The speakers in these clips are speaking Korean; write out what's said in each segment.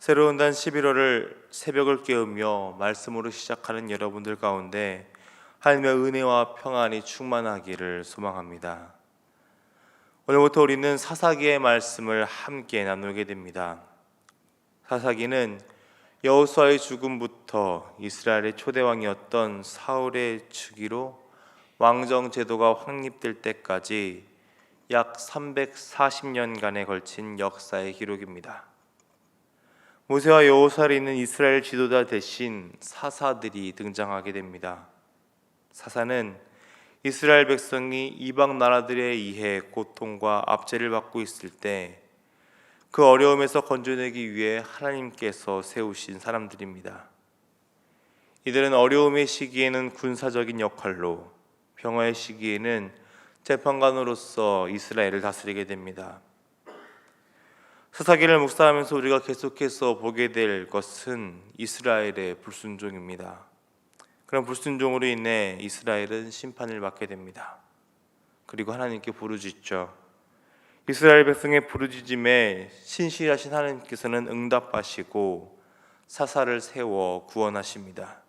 새로운 달 11월을 새벽을 깨우며 말씀으로 시작하는 여러분들 가운데 하나님의 은혜와 평안이 충만하기를 소망합니다. 오늘부터 우리는 사사기의 말씀을 함께 나누게 됩니다. 사사기는 여호수아의 죽음부터 이스라엘의 초대왕이었던 사울의 즉위로 왕정 제도가 확립될 때까지 약 340년간에 걸친 역사의 기록입니다. 모세와 여호수아를 잇는 이스라엘 지도자 대신 사사들이 등장하게 됩니다. 사사는 이스라엘 백성이 이방 나라들에 의해 고통과 압제를 받고 있을 때 그 어려움에서 건져내기 위해 하나님께서 세우신 사람들입니다. 이들은 어려움의 시기에는 군사적인 역할로, 평화의 시기에는 재판관으로서 이스라엘을 다스리게 됩니다. 사사기를 묵상하면서 우리가 계속해서 보게 될 것은 이스라엘의 불순종입니다. 그런 불순종으로 인해 이스라엘은 심판을 받게 됩니다. 그리고 하나님께 부르짖죠. 이스라엘 백성의 부르짖음에 신실하신 하나님께서는 응답하시고 사사를 세워 구원하십니다.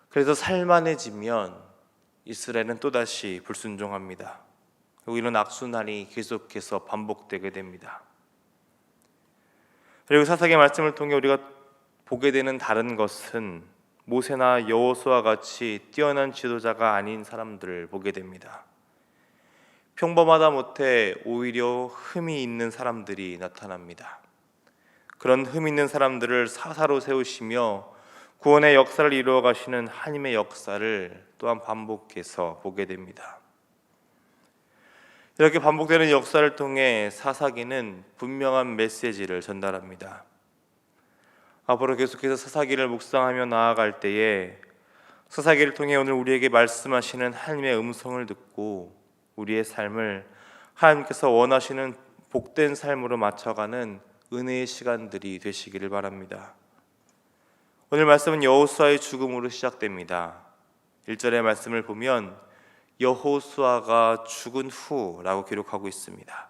그래서 살만해지면 이스라엘은 또다시 불순종합니다. 그리고 이런 악순환이 계속해서 반복되게 됩니다. 그리고 사사기 말씀을 통해 우리가 보게 되는 다른 것은 모세나 여호수아와 같이 뛰어난 지도자가 아닌 사람들을 보게 됩니다. 평범하다 못해 오히려 흠이 있는 사람들이 나타납니다. 그런 흠 있는 사람들을 사사로 세우시며 구원의 역사를 이루어 가시는 하나님의 역사를 또한 반복해서 보게 됩니다. 이렇게 반복되는 역사를 통해 사사기는 분명한 메시지를 전달합니다. 앞으로 계속해서 사사기를 묵상하며 나아갈 때에 사사기를 통해 오늘 우리에게 말씀하시는 하나님의 음성을 듣고 우리의 삶을 하나님께서 원하시는 복된 삶으로 맞춰가는 은혜의 시간들이 되시기를 바랍니다. 오늘 말씀은 여호수아의 죽음으로 시작됩니다. 1절의 말씀을 보면 여호수아가 죽은 후라고 기록하고 있습니다.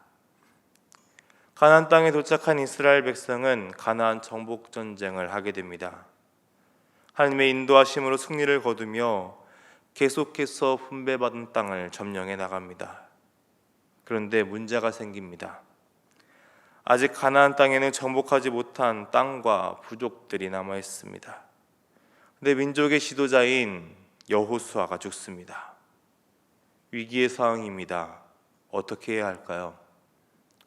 가나안 땅에 도착한 이스라엘 백성은 가나안 정복 전쟁을 하게 됩니다. 하나님의 인도하심으로 승리를 거두며 계속해서 분배받은 땅을 점령해 나갑니다. 그런데 문제가 생깁니다. 아직 가나안 땅에는 정복하지 못한 땅과 부족들이 남아 있습니다. 근데 민족의 지도자인 여호수아가 죽습니다. 위기의 상황입니다. 어떻게 해야 할까요?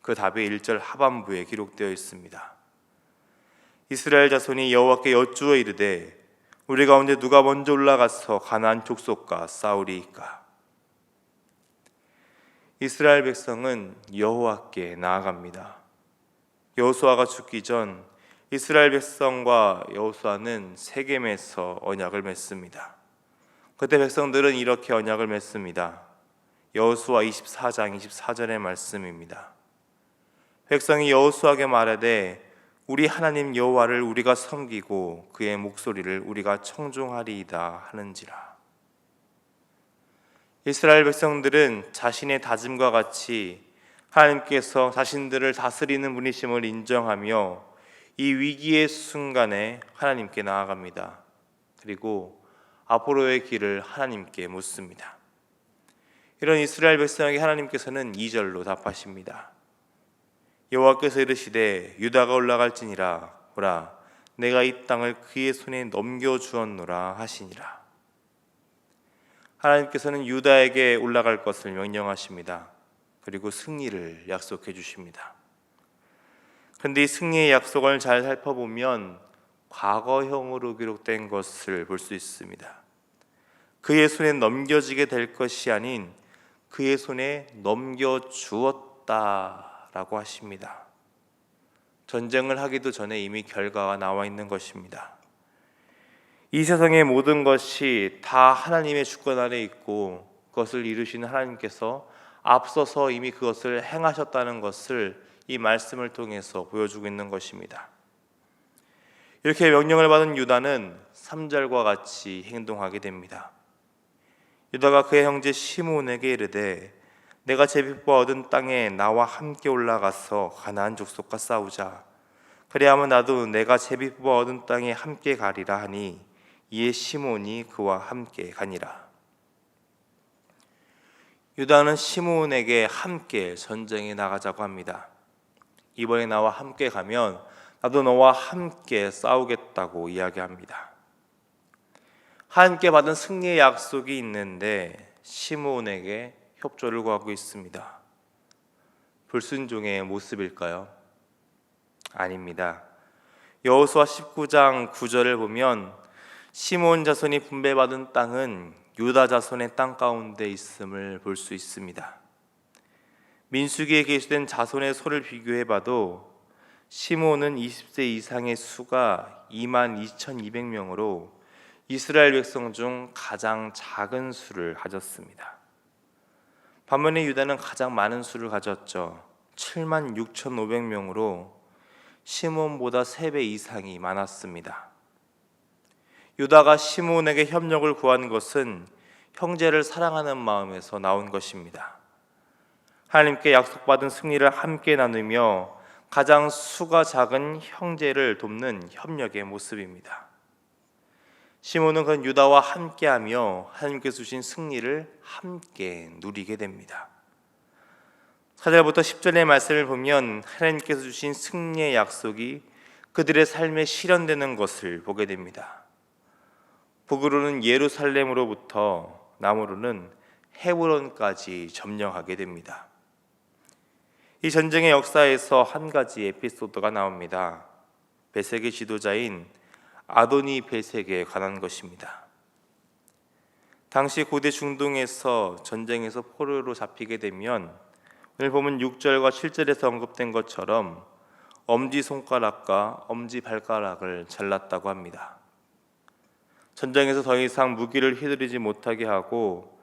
그 답이 1절 하반부에 기록되어 있습니다. 이스라엘 자손이 여호와께 여쭈어 이르되 우리 가운데 누가 먼저 올라가서 가나안 족속과 싸우리이까? 이스라엘 백성은 여호와께 나아갑니다. 여호수아가 죽기 전 이스라엘 백성과 여호수아는 세겜에서 언약을 맺습니다. 그때 백성들은 이렇게 언약을 맺습니다. 여호수아 24장 24절의 말씀입니다. 백성이 여호수아에게 말하되 우리 하나님 여호와를 우리가 섬기고 그의 목소리를 우리가 청종하리이다 하는지라. 이스라엘 백성들은 자신의 다짐과 같이 하나님께서 자신들을 다스리는 분이심을 인정하며 이 위기의 순간에 하나님께 나아갑니다. 그리고 앞으로의 길을 하나님께 묻습니다. 이런 이스라엘 백성에게 하나님께서는 2절로 답하십니다. 여호와께서 이르시되 유다가 올라갈지니라 보라 내가 이 땅을 그의 손에 넘겨주었노라 하시니라. 하나님께서는 유다에게 올라갈 것을 명령하십니다. 그리고 승리를 약속해 주십니다. 그런데 이 승리의 약속을 잘 살펴보면 과거형으로 기록된 것을 볼 수 있습니다. 그의 손에 넘겨지게 될 것이 아닌 그의 손에 넘겨주었다 라고 하십니다. 전쟁을 하기도 전에 이미 결과가 나와 있는 것입니다. 이 세상의 모든 것이 다 하나님의 주권 아래 있고 그것을 이루시는 하나님께서 앞서서 이미 그것을 행하셨다는 것을 이 말씀을 통해서 보여주고 있는 것입니다. 이렇게 명령을 받은 유다는 3절과 같이 행동하게 됩니다. 유다가 그의 형제 시므온에게 이르되 내가 제비뽑아 얻은 땅에 나와 함께 올라가서 가나안 족속과 싸우자. 그리하면 나도 내가 제비 뽑아 얻은 땅에 함께 가리라 하니 이에 시몬이 그와 함께 가니라. 유다는 시몬에게 함께 전쟁에 나가자고 합니다. 이번에 나와 함께 가면 나도 너와 함께 싸우겠다고 이야기합니다. 함께 받은 승리의 약속이 있는데 시몬에게 협조를 구하고 있습니다. 불순종의 모습일까요? 아닙니다. 여호수아 19장 9절을 보면 시몬 자손이 분배받은 땅은 유다 자손의 땅 가운데 있음을 볼 수 있습니다. 민수기에 게시된 자손의 수를 비교해봐도 시몬은 20세 이상의 수가 22,200명으로 이스라엘 백성 중 가장 작은 수를 가졌습니다. 반면에 유다는 가장 많은 수를 가졌죠. 76,500명으로 시몬보다 3배 이상이 많았습니다. 유다가 시몬에게 협력을 구한 것은 형제를 사랑하는 마음에서 나온 것입니다. 하나님께 약속받은 승리를 함께 나누며 가장 수가 작은 형제를 돕는 협력의 모습입니다. 시몬은 그 유다와 함께하며 하나님께서 주신 승리를 함께 누리게 됩니다. 4절부터 10절의 말씀을 보면 하나님께서 주신 승리의 약속이 그들의 삶에 실현되는 것을 보게 됩니다. 북으로는 예루살렘으로부터 남으로는 헤브론까지 점령하게 됩니다. 이 전쟁의 역사에서 한 가지 에피소드가 나옵니다. 베색의 지도자인 아도니 베색에 관한 것입니다. 당시 고대 중동에서 전쟁에서 포로로 잡히게 되면 오늘 보면 6절과 7절에서 언급된 것처럼 엄지손가락과 엄지발가락을 잘랐다고 합니다. 전쟁에서 더 이상 무기를 휘두르지 못하게 하고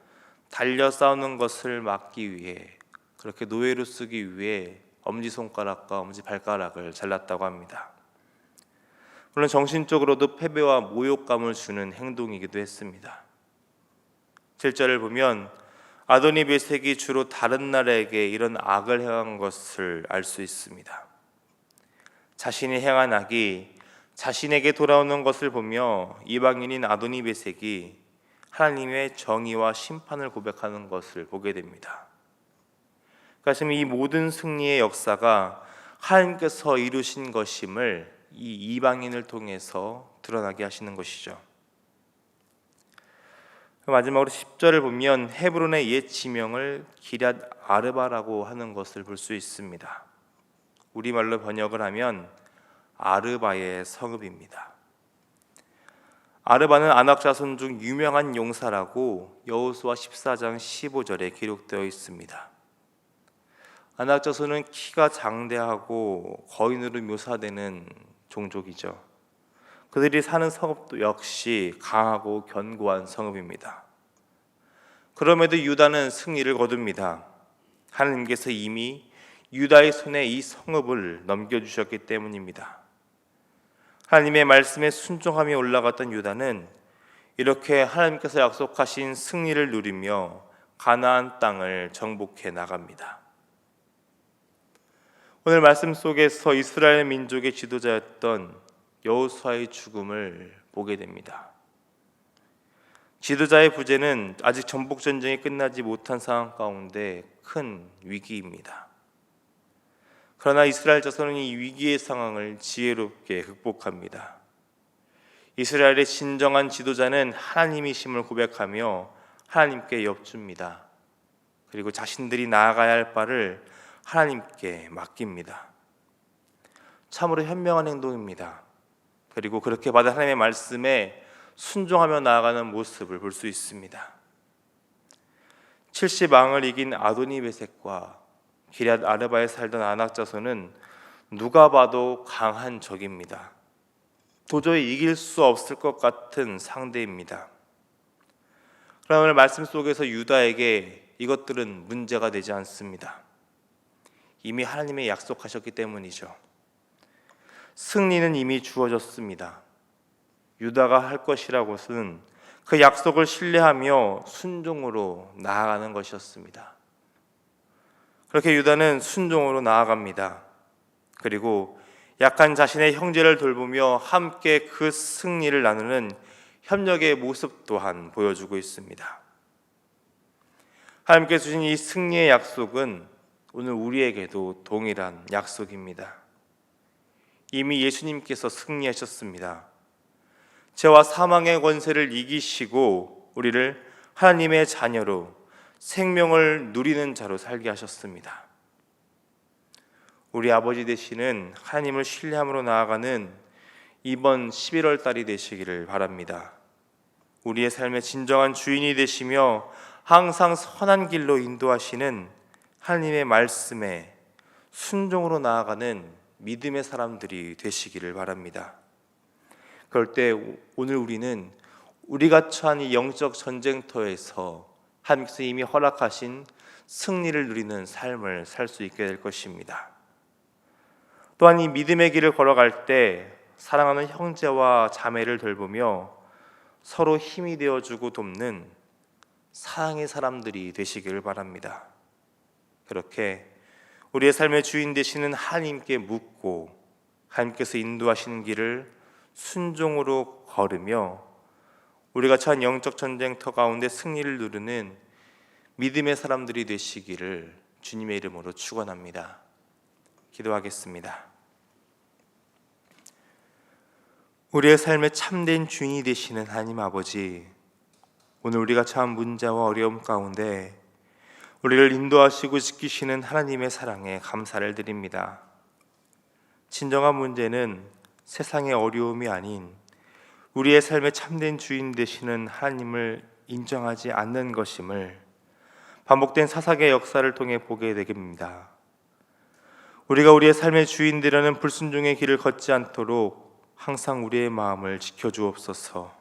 달려 싸우는 것을 막기 위해, 그렇게 노예로 쓰기 위해 엄지손가락과 엄지발가락을 잘랐다고 합니다. 물론 정신적으로도 패배와 모욕감을 주는 행동이기도 했습니다. 7절을 보면 아도니 베색이 주로 다른 나라에게 이런 악을 행한 것을 알 수 있습니다. 자신이 행한 악이 자신에게 돌아오는 것을 보며 이방인인 아도니 베색이 하나님의 정의와 심판을 고백하는 것을 보게 됩니다. 그래서 이 모든 승리의 역사가 하나님께서 이루신 것임을 이 이방인을 통해서 드러나게 하시는 것이죠. 마지막으로 10절을 보면 헤브론의 옛 지명을 기럇 아르바라고 하는 것을 볼 수 있습니다. 우리말로 번역을 하면 아르바의 성읍입니다. 아르바는 아낙 자손 중 유명한 용사라고 여호수아 14장 15절에 기록되어 있습니다. 아낙 자손은 키가 장대하고 거인으로 묘사되는 종족이죠. 그들이 사는 성읍도 역시 강하고 견고한 성읍입니다. 그럼에도 유다는 승리를 거둡니다. 하나님께서 이미 유다의 손에 이 성읍을 넘겨주셨기 때문입니다. 하나님의 말씀에 순종하며 올라갔던 유다는 이렇게 하나님께서 약속하신 승리를 누리며 가나안 땅을 정복해 나갑니다. 오늘 말씀 속에서 이스라엘 민족의 지도자였던 여호수아의 죽음을 보게 됩니다. 지도자의 부재는 아직 전복 전쟁이 끝나지 못한 상황 가운데 큰 위기입니다. 그러나 이스라엘 자손은 이 위기의 상황을 지혜롭게 극복합니다. 이스라엘의 진정한 지도자는 하나님이심을 고백하며 하나님께 엽줍니다. 그리고 자신들이 나아가야 할 바를 하나님께 맡깁니다. 참으로 현명한 행동입니다. 그리고 그렇게 받은 하나님의 말씀에 순종하며 나아가는 모습을 볼 수 있습니다. 70왕을 이긴 아도니 베색과 기럇 아르바에 살던 아낙 자손은 누가 봐도 강한 적입니다. 도저히 이길 수 없을 것 같은 상대입니다. 그러나 오늘 말씀 속에서 유다에게 이것들은 문제가 되지 않습니다. 이미 하나님이 약속하셨기 때문이죠. 승리는 이미 주어졌습니다. 유다가 할 것이라고는 그 약속을 신뢰하며 순종으로 나아가는 것이었습니다. 그렇게 유다는 순종으로 나아갑니다. 그리고 약한 자신의 형제를 돌보며 함께 그 승리를 나누는 협력의 모습 또한 보여주고 있습니다. 하나님께서 주신 이 승리의 약속은 오늘 우리에게도 동일한 약속입니다. 이미 예수님께서 승리하셨습니다. 죄와 사망의 권세를 이기시고 우리를 하나님의 자녀로 생명을 누리는 자로 살게 하셨습니다. 우리 아버지 되시는 하나님을 신뢰함으로 나아가는 이번 11월 달이 되시기를 바랍니다. 우리의 삶의 진정한 주인이 되시며 항상 선한 길로 인도하시는 하나님의 말씀에 순종으로 나아가는 믿음의 사람들이 되시기를 바랍니다. 그럴 때 오늘 우리는 우리가 처한 이 영적 전쟁터에서 하나님께서 이미 허락하신 승리를 누리는 삶을 살 수 있게 될 것입니다. 또한 이 믿음의 길을 걸어갈 때 사랑하는 형제와 자매를 돌보며 서로 힘이 되어주고 돕는 사랑의 사람들이 되시기를 바랍니다. 그렇게 우리의 삶의 주인 되시는 하나님께 묻고 하나님께서 인도하시는 길을 순종으로 걸으며 우리가 처한 영적 전쟁터 가운데 승리를 누리는 믿음의 사람들이 되시기를 주님의 이름으로 축원합니다. 기도하겠습니다. 우리의 삶의 참된 주인이 되시는 하나님 아버지, 오늘 우리가 처한 문제와 어려움 가운데 우리를 인도하시고 지키시는 하나님의 사랑에 감사를 드립니다. 진정한 문제는 세상의 어려움이 아닌 우리의 삶의 참된 주인 되시는 하나님을 인정하지 않는 것임을 반복된 사사기의 역사를 통해 보게 됩니다. 우리가 우리의 삶의 주인 되려는 불순종의 길을 걷지 않도록 항상 우리의 마음을 지켜주옵소서.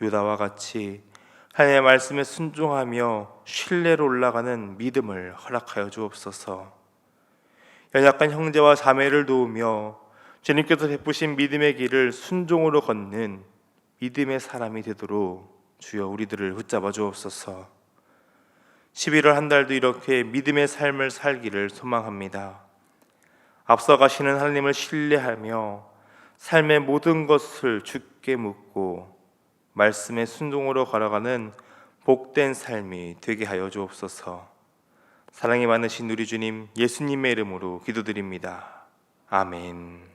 유다와 같이 하나님의 말씀에 순종하며 신뢰로 올라가는 믿음을 허락하여 주옵소서. 연약한 형제와 자매를 도우며 주님께서 베푸신 믿음의 길을 순종으로 걷는 믿음의 사람이 되도록 주여 우리들을 붙잡아 주옵소서. 11월 한 달도 이렇게 믿음의 삶을 살기를 소망합니다. 앞서가시는 하나님을 신뢰하며 삶의 모든 것을 주께 묻고 말씀의 순종으로 걸어가는 복된 삶이 되게 하여 주옵소서. 사랑이 많으신 우리 주님 예수님의 이름으로 기도드립니다. 아멘.